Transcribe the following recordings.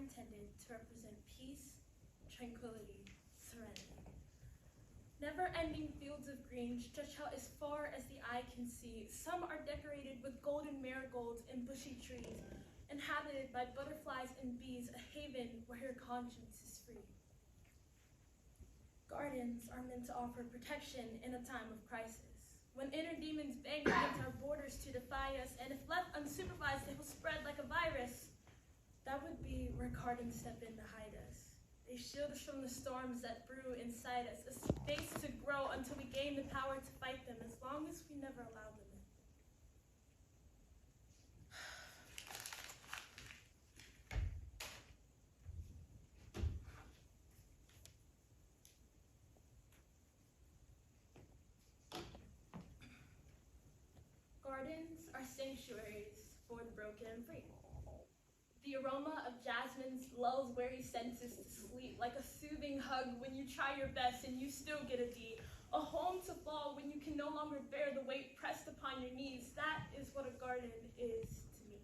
intended to represent peace, tranquility, serenity. Never-ending fields of green stretch out as far as the eye can see. Some are decorated with golden marigolds and bushy trees, inhabited by butterflies and bees, a haven where your conscience is free. Gardens are meant to offer protection in a time of crisis, when inner demons bang against our borders to defy us, and if left unsupervised, they will spread like a virus. That would be where gardens step in to hide us. They shield us from the storms that brew inside us, a space to grow until we gain the power to fight them, as long as we never allow them in. Gardens are sanctuaries for the broken and free. The aroma of jasmines lulls weary senses to sleep, like a soothing hug when you try your best and you still get a D. A home to fall when you can no longer bear the weight pressed upon your knees. That is what a garden is to me.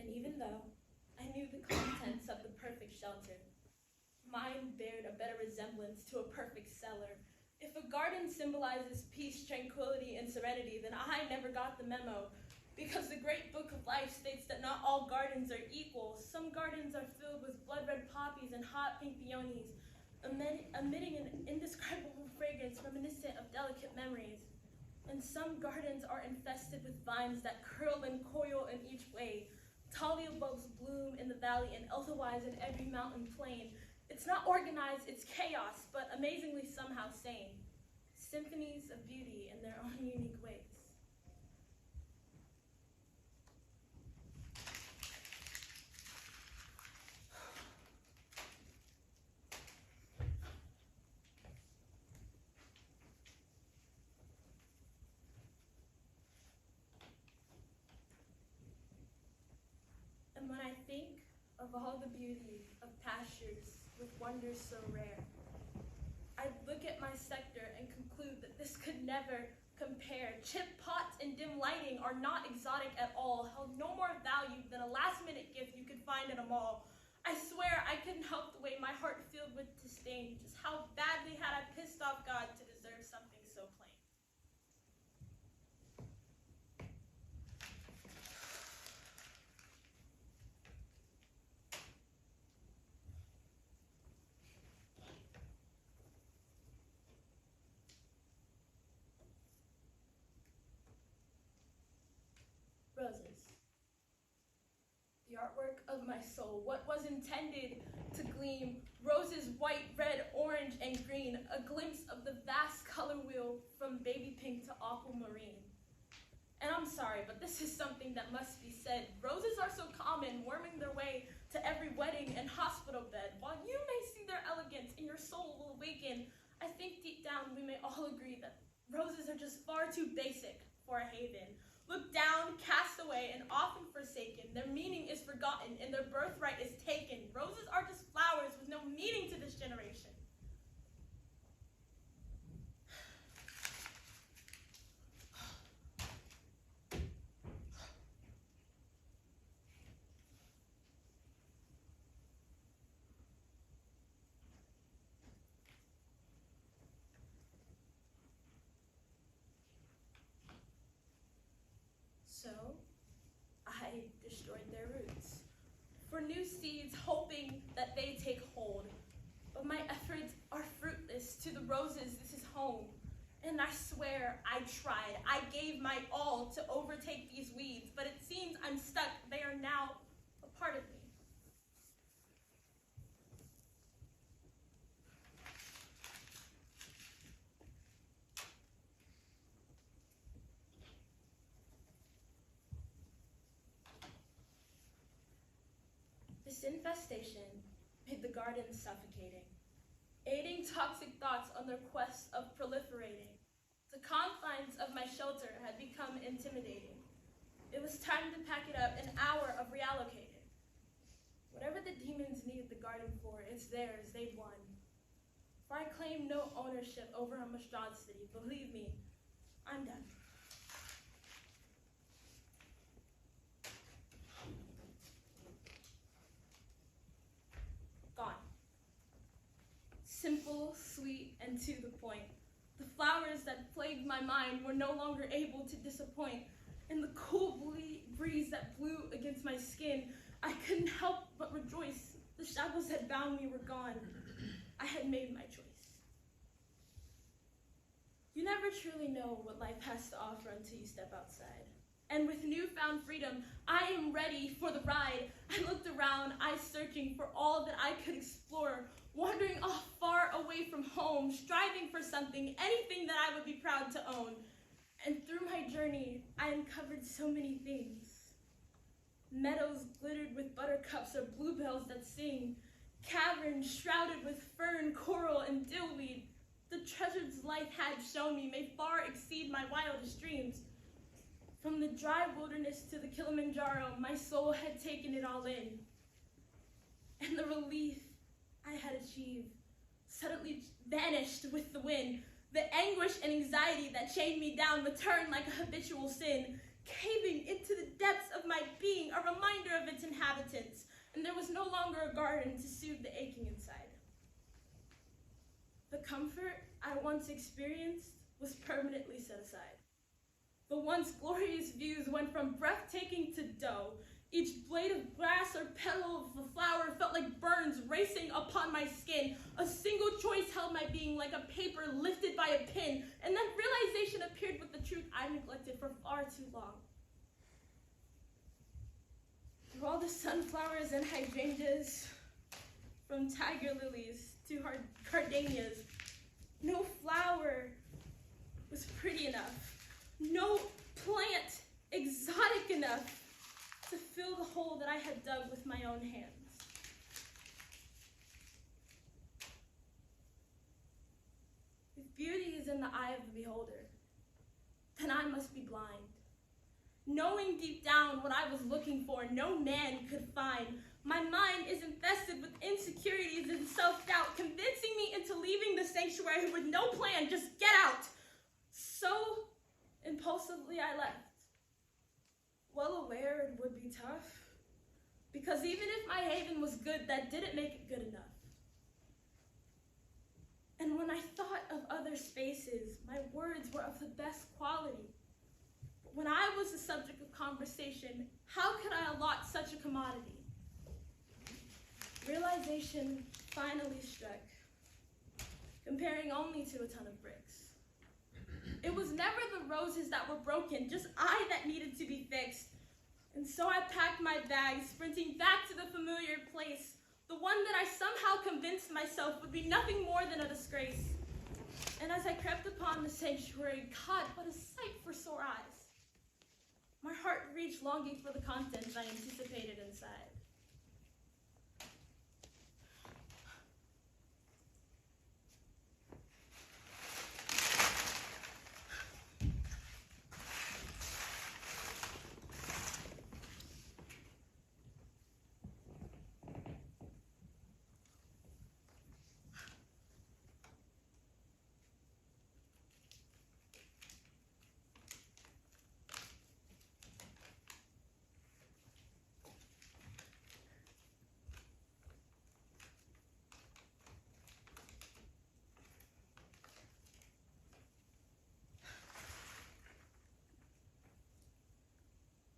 Even though I knew the contents of the perfect shelter, mine bared a better resemblance to a perfect cellar. If a garden symbolizes peace, tranquility, and serenity, then I never got the memo, because the great book of life states that not all gardens are equal. Some gardens are filled with blood-red poppies and hot pink peonies, emitting an indescribable fragrance reminiscent of delicate memories. And some gardens are infested with vines that curl and coil in each way. Talia bulbs bloom in the valley and elsewise in every mountain plain. It's not organized, it's chaos, but amazingly somehow sane. Symphonies of beauty in their own unique ways. And when I think of all the beauty of pastures with wonders so rare, I look at my sector and conclude that this could never compare. Chip pots and dim lighting are not exotic at all, held no more value than a last-minute gift you could find at a mall. I swear I couldn't help the way my heart filled with disdain. Just how badly had I pissed off God to deserve something so plain. Roses. The artwork of my soul, what was intended to gleam, roses white, red, orange, and green, a glimpse of the vast color wheel from baby pink to aquamarine. And I'm sorry, but this is something that must be said. Roses are so common, worming their way to every wedding and hospital bed. While you may see their elegance and your soul will awaken, I think deep down we may all agree that roses are just far too basic for a haven. Looked down, cast away, and often forsaken. Their meaning is forgotten, and their birthright is taken. Roses are just flowers with no meaning to this generation. So, I destroyed their roots for new seeds, hoping that they take hold. But my efforts are fruitless. To the roses, this is home. And I swear I tried. I gave my all to overtake these weeds, but it seems I'm stuck. They are now a part of me. This infestation made the garden suffocating, aiding toxic thoughts on their quest of proliferating. The confines of my shelter had become intimidating. It was time to pack it up, an hour of reallocating. Whatever the demons needed the garden for, it's theirs, they've won. For I claim no ownership over a monstrosity. Believe me, I'm done. Gone. Simple, sweet, and to the point. The flowers that plagued my mind were no longer able to disappoint. In the cool breeze that blew against my skin, I couldn't help but rejoice. The shackles that bound me were gone. I had made my choice. You never truly know what life has to offer until you step outside. And with newfound freedom, I am ready for the ride. I looked around, eyes searching for all that I could explore, wandering off far away from home, striving for something, anything that I would be proud to own. And through my journey, I uncovered so many things. Meadows glittered with buttercups or bluebells that sing, caverns shrouded with fern, coral, and dillweed. The treasures life had shown me may far exceed my wildest dreams. From the dry wilderness to the Kilimanjaro, my soul had taken it all in. And the relief I had achieved suddenly vanished with the wind. The anguish and anxiety that chained me down returned like a habitual sin, caving into the depths of my being, a reminder of its inhabitants. And there was no longer a garden to soothe the aching inside. The comfort I once experienced was permanently set aside. The once glorious views went from breathtaking to dull. Each blade of grass or petal of a flower felt like burns racing upon my skin. A single choice held my being like a paper lifted by a pin, and then realization appeared with the truth I neglected for far too long. Through all the sunflowers and hydrangeas, from tiger lilies to gardenias, no flower was pretty enough, no plant exotic enough to fill the hole that I had dug with my own hands. If beauty is in the eye of the beholder, then I must be blind. Knowing deep down what I was looking for, no man could find. My mind is infested with insecurities and self-doubt, convincing me into leaving the sanctuary with no plan, just get out. So impulsively I left, well aware it would be tough, because even if my haven was good, that didn't make it good enough. And when I thought of other spaces, my words were of the best quality. But when I was the subject of conversation, how could I allot such a commodity? Realization finally struck, comparing only to a ton of bricks. It was never the roses that were broken, just I that needed to be fixed. And so I packed my bags, sprinting back to the familiar place, the one that I somehow convinced myself would be nothing more than a disgrace. And as I crept upon the sanctuary, God, what a sight for sore eyes. My heart reached longing for the contents I anticipated inside.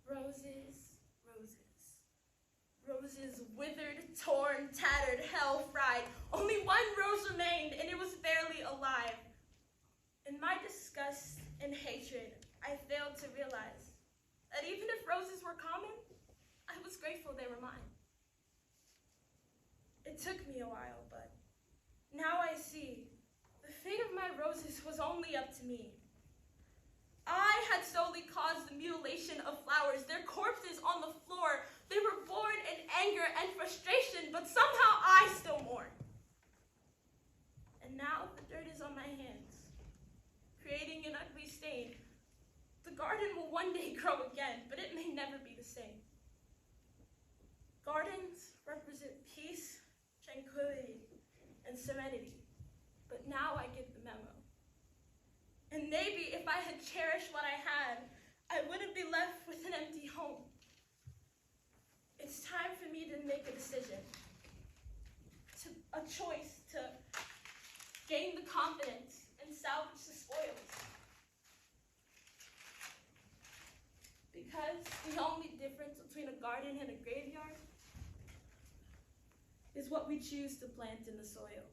Roses, roses, roses withered, torn, tattered, hell fried. Only one rose remained, and it was barely alive. In my disgust and hatred, I failed to realize that even if roses were common, I was grateful they were mine. It took me a while, but now I see the fate of my roses was only up to me. I had solely caused the mutilation of flowers, their corpses on the floor. They were born in anger and frustration, but somehow I still mourn. And now the dirt is on my hands, creating an ugly stain. The garden will one day grow again, but it may never be the same. Gardens represent peace, tranquility, and serenity, but now I get the memo. And maybe if I had cherished what I had, I wouldn't be left with an empty home. It's time for me to make a decision, a choice to gain the confidence and salvage the spoils. Because the only difference between a garden and a graveyard is what we choose to plant in the soil.